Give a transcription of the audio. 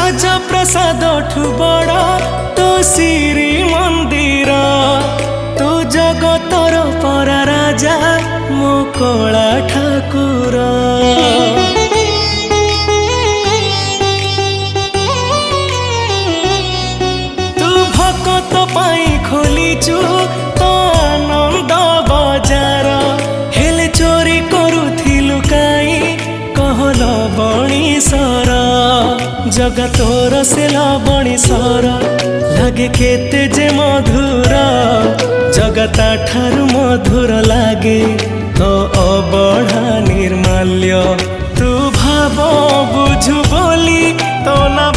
ରାଜପ୍ରସାଦ ଠୁ ବଡ଼ ତୁ ଶ୍ରୀ ମନ୍ଦିର। ତୁ ଜଗତର ପରା ରାଜା ମୋ କଳା ଠାକୁର। ତୁ ଭକତ ପାଇଁ ଖୋଲିଛୁ ତ ଆନନ୍ଦ ବଜାର। ହେଲେ ଚୋରି କରୁଥିଲୁ କାଇଁ କହଲ ବଣିସର। ଜଗତର ସେ ଲବଣିସର ଲାଗେ କେତେ ଯେ ମଧୁର। ଜଗତା ଠାରୁ ମଧୁର ଲାଗେ ତ ଅବଢ଼ା ନିର୍ମାଲ୍ୟ। ତୁ ଭାବ ବୁଝୁ ବୋଲି ତ ନା